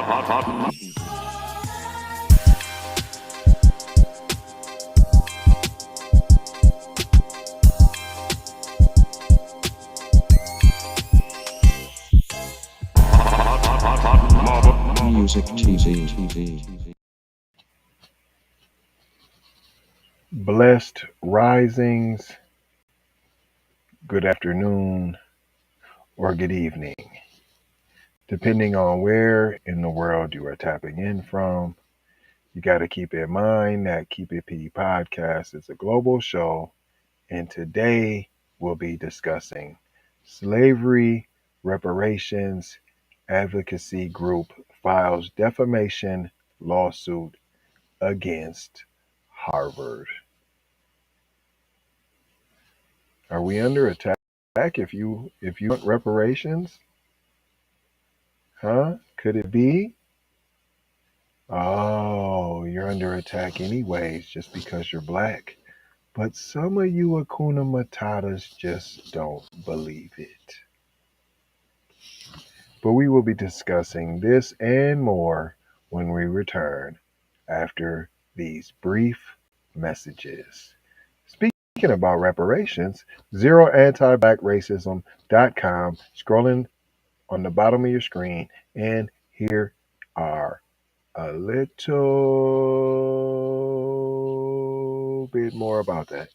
Music TV. Blessed risings, good afternoon, or good evening, depending on where in the world you are tapping in from. You got to keep in mind that Keep It P podcast is a global show, and today we'll be discussing slavery, reparations, advocacy group files defamation lawsuit against Harvard. Are we under attack if you want reparations? Huh? Could it be? Oh, you're under attack anyways just because you're black. But some of you Hakuna Matatas just don't believe it. But we will be discussing this and more when we return after these brief messages. Speaking about reparations, zeroantiblackracism.com, scrolling on the bottom of your screen, and here are a little bit more about that.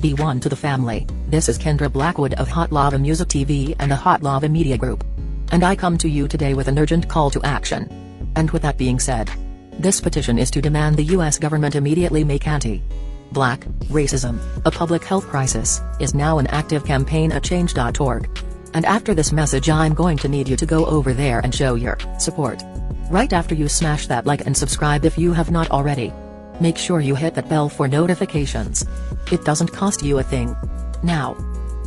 Be one to the family. This is Kendra Blackwood of Hot Lava Music TV and the Hot Lava Media Group. And I come to you today with an urgent call to action. And with that being said, this petition is to demand the U.S. government immediately make anti-black racism a public health crisis is now an active campaign at change.org. And after this message I'm going to need you to go over there and show your support. Right after you smash that like and subscribe if you have not already. Make sure you hit that bell for notifications. It doesn't cost you a thing. Now,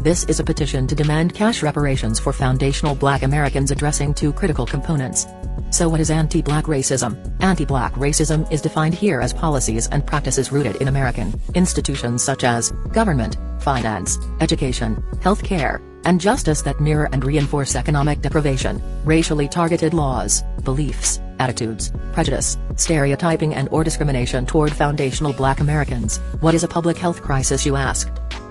this is a petition to demand cash reparations for foundational Black Americans addressing two critical components. So what is anti-Black racism? Anti-Black racism is defined here as policies and practices rooted in American institutions such as government, finance, education, healthcare, and justice that mirror and reinforce economic deprivation, racially targeted laws, beliefs, attitudes, prejudice, stereotyping and/or discrimination toward foundational Black Americans. What is a public health crisis, you ask?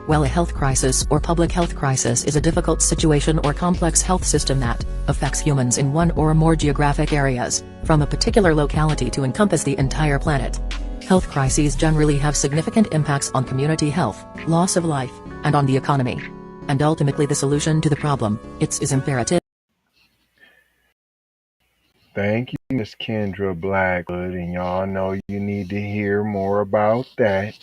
Well, a health crisis or public health crisis is a difficult situation or complex health system that affects humans in one or more geographic areas, from a particular locality to encompass the entire planet. Health crises generally have significant impacts on community health, loss of life, and on the economy. And ultimately the solution to the problem, is imperative. Thank you, Miss Kendra Blackwood, and y'all know you need to hear more about that.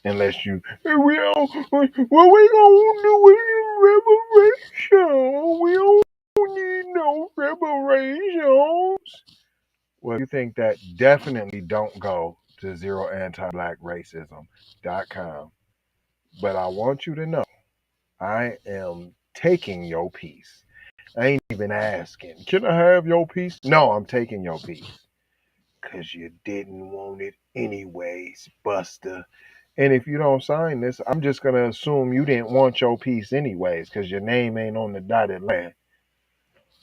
Unless you, what we gonna do with reparation? We don't need no reparations. Well, you think that, definitely don't go to zeroantiblackracism.com. But I want you to know, I am taking your piece. I ain't even asking, can I have your piece? No, I'm taking your piece. Because you didn't want it anyways, Buster. And if you don't sign this, I'm just going to assume you didn't want your piece anyways, because your name ain't on the dotted line.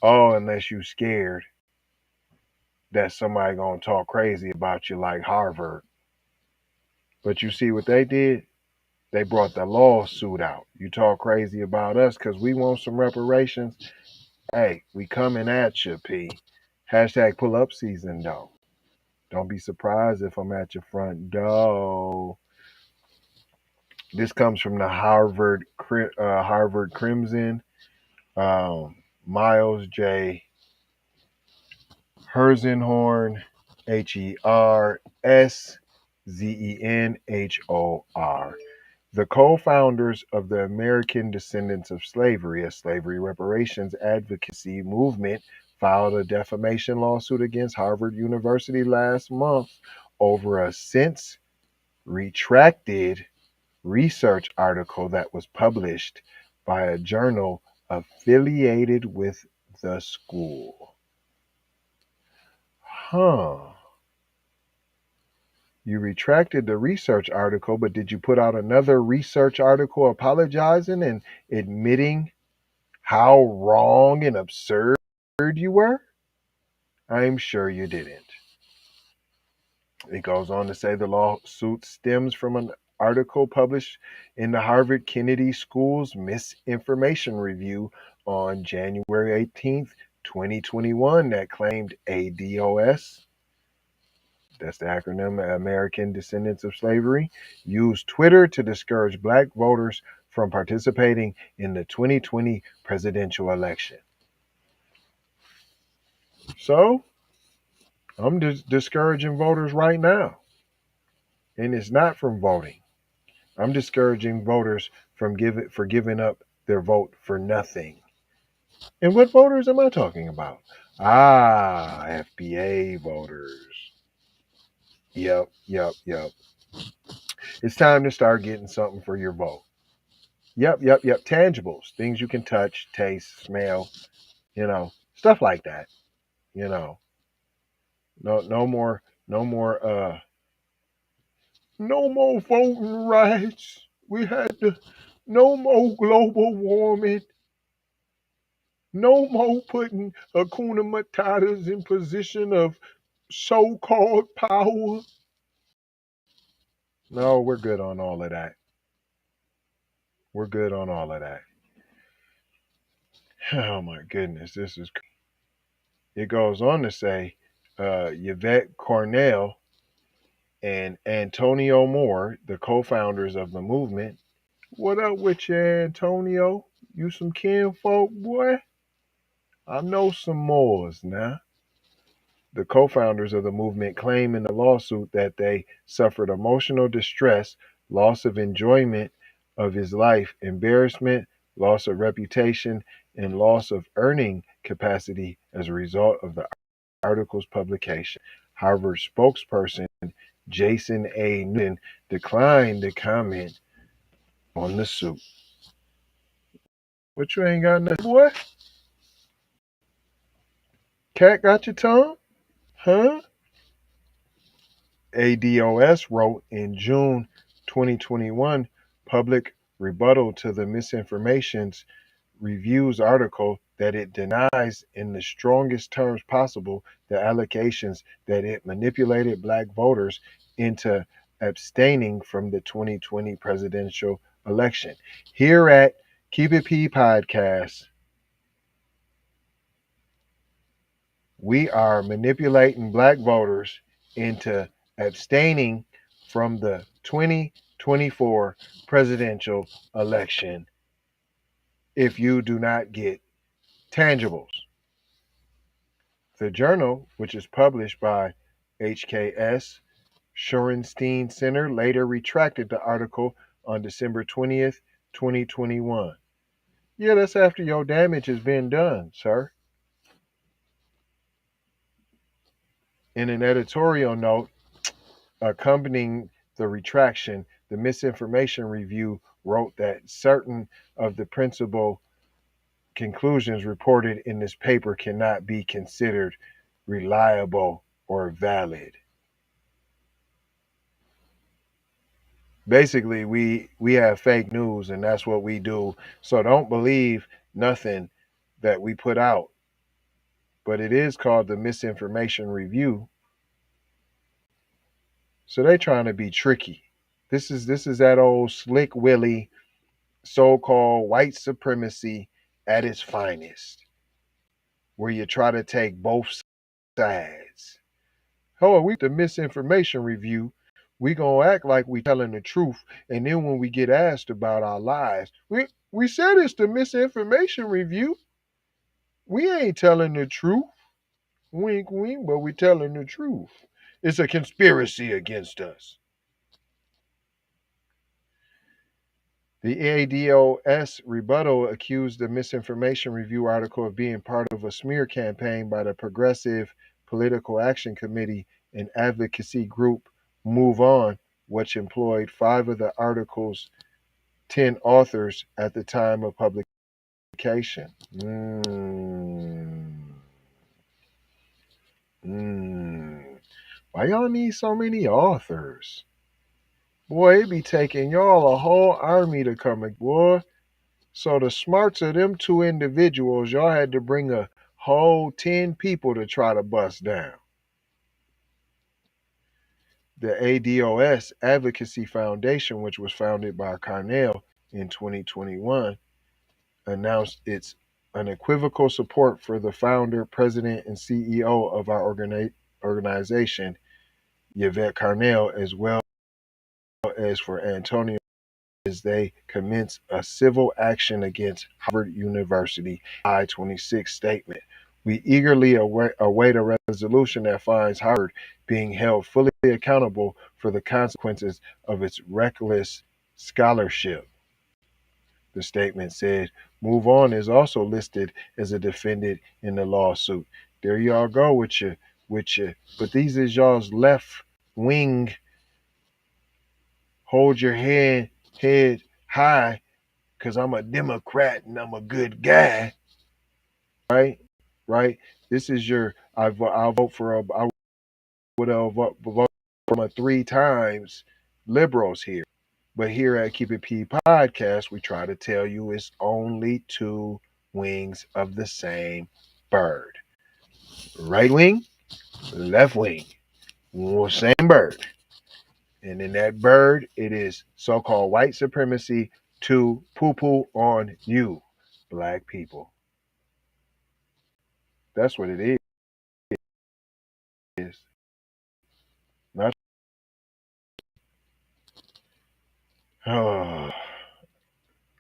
Oh, unless you scared that somebody going to talk crazy about you like Harvard. But you see what they did? They brought the lawsuit out. You talk crazy about us because we want some reparations. Hey, we coming at you, P. Hashtag pull up season, though. Don't be surprised if I'm at your front door. This comes from the Harvard Crimson. Miles J. Herzenhorn, Herzenhor. The co-founders of the American Descendants of Slavery, a slavery reparations advocacy movement, filed a defamation lawsuit against Harvard University last month over a since retracted research article that was published by a journal affiliated with the school. You retracted the research article, but did you put out another research article apologizing and admitting how wrong and absurd you were? I'm sure you didn't. It goes on to say the lawsuit stems from an article published in the Harvard Kennedy School's Misinformation Review on January 18th, 2021 that claimed ADOS, that's the acronym American Descendants of Slavery, used Twitter to discourage black voters from participating in the 2020 presidential election. So, I'm discouraging voters right now. And it's not from voting. I'm discouraging voters from giving up their vote for nothing. And what voters am I talking about? FBA voters. Yep. It's time to start getting something for your vote. Yep. Tangibles, things you can touch, taste, smell, stuff like that. No more voting rights. We had no more global warming. No more putting Hakuna Matatas in position of so-called power. No, we're good on all of that. Oh my goodness, this is. It goes on to say, Yvette Carnell and Antonio Moore, the co-founders of the movement. What up with you, Antonio? You some kinfolk, boy? I know some Moors now. The co-founders of the movement claim in the lawsuit that they suffered emotional distress, loss of enjoyment of his life, embarrassment, loss of reputation, and loss of earning capacity as a result of the article's publication. Harvard spokesperson Jason A. Newton declined to comment on the suit. What, you ain't got nothing, boy? Cat got your tongue? Huh? ADOS wrote in June 2021 public rebuttal to the Misinformation's Reviews article that it denies in the strongest terms possible the allegations that it manipulated black voters into abstaining from the 2020 presidential election. Here at Keep It P Podcast, we are manipulating black voters into abstaining from the 2024 presidential election if you do not get tangibles. The journal, which is published by HKS Shorenstein Center, later retracted the article on December 20th, 2021. Yeah, that's after your damage has been done, sir. In an editorial note accompanying the retraction, the Misinformation Review wrote that certain of the principal conclusions reported in this paper cannot be considered reliable or valid. Basically, we have fake news, and that's what we do. So don't believe nothing that we put out. But it is called the Misinformation Review. So they're trying to be tricky. This is that old Slick Willie so-called white supremacy at its finest, where you try to take both sides. Oh, we the Misinformation Review. We gonna act like we telling the truth, and then when we get asked about our lies, we said it's the Misinformation Review. We ain't telling the truth. Wink, wink, but we telling the truth. It's a conspiracy against us. The ADOS rebuttal accused the Misinformation Review article of being part of a smear campaign by the Progressive Political Action Committee and advocacy group Move On, which employed 5 of the article's 10 authors at the time of publication. Why y'all need so many authors? Boy, it be taking y'all a whole army to come, boy. So the smarts of them 2 individuals, y'all had to bring a whole 10 people to try to bust down. The ADOS Advocacy Foundation, which was founded by Carnell in 2021, announced its unequivocal support for the founder, president, and CEO of our organization, Yvette Carnell, as well as for Antonio, as they commence a civil action against Harvard University. I-26 statement. We eagerly await a resolution that finds Harvard being held fully accountable for the consequences of its reckless scholarship. The statement said, Move On is also listed as a defendant in the lawsuit. There y'all go with you. But these is y'all's left wing. Hold your head high, because I'm a Democrat and I'm a good guy. Right? This is your, I'll vote for, I would have voted for 3 times liberals here. But here at Keep It P Podcast, we try to tell you it's only 2 wings of the same bird. Right wing, left wing, same bird. And in that bird, it is so-called white supremacy to poo-poo on you, black people. That's what it is. Not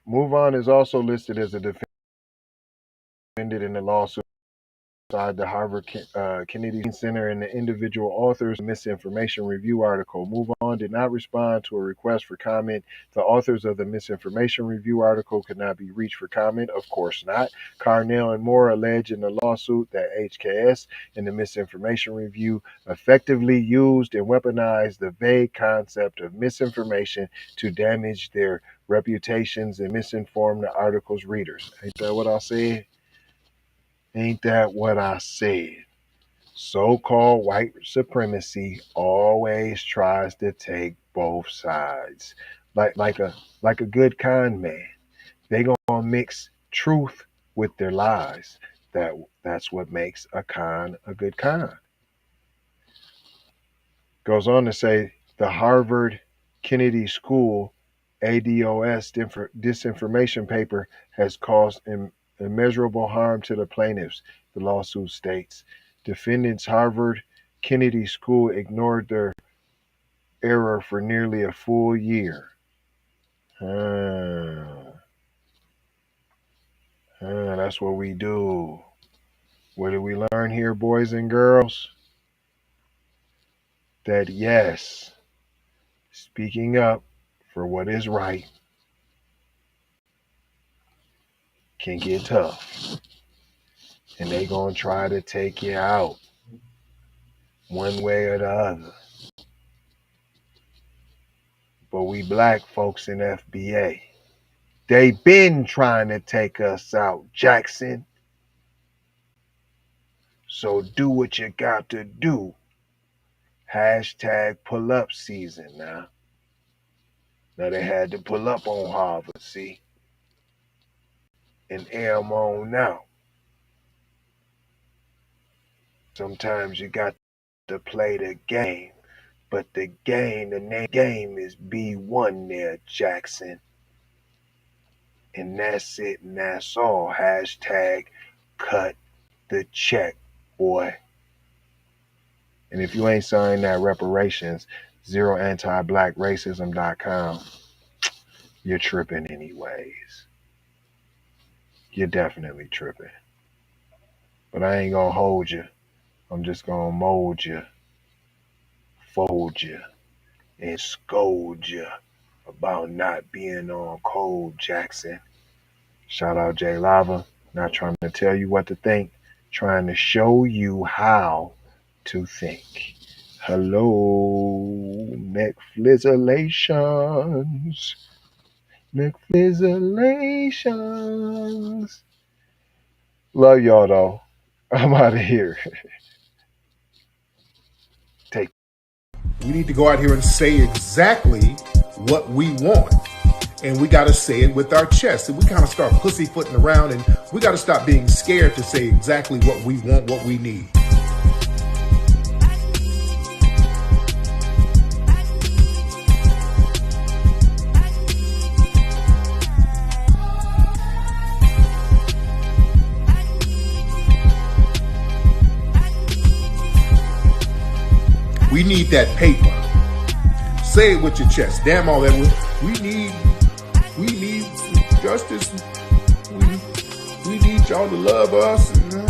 Move On is also listed as a defendant in the lawsuit outside the Harvard Kennedy Center and the individual authors' misinformation review article. Move On did not respond to a request for comment. The authors of the misinformation review article could not be reached for comment. Of course not. Carnell and Moore allege in the lawsuit that HKS and the misinformation review effectively used and weaponized the vague concept of misinformation to damage their reputations and misinform the article's readers. Ain't that what I said? Ain't that what I said? So-called white supremacy always tries to take both sides. Like a good con man. They gonna mix truth with their lies. That's what makes a con a good con. Goes on to say the Harvard Kennedy School ADOS disinformation paper has caused immeasurable harm to the plaintiffs, the lawsuit states. Defendants Harvard Kennedy School ignored their error for nearly a full year. That's what we do. What did we learn here, boys and girls? That yes, speaking up for what is right can get tough. And they gonna try to take you out one way or the other. But we black folks in FBA, they been trying to take us out, Jackson. So do what you got to do. Hashtag pull up season now. Now they had to pull up on Harvard, see? And air them on now. Sometimes you got to play the game. But the name game is B1 there, Jackson. And that's it, and that's all. Hashtag cut the check, boy. And if you ain't signed that Reparations, zeroantiblack.racism.com, you're tripping anyways. You're definitely tripping. But I ain't gonna hold you. I'm just gonna mold you, fold you, and scold you about not being on code, Jackson. Shout out J Lava. Not trying to tell you what to think, trying to show you how to think. Hello, McFlizzalations. McFlizzalations. Love y'all though. I'm out of here. We need to go out here and say exactly what we want. and we got to say it with our chest. And we kind of start pussyfooting around, and we got to stop being scared to say exactly what we want, what we need. We need that paper. Say it with your chest. Damn all that. We need justice. We need y'all to love us. No.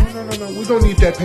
We don't need that paper.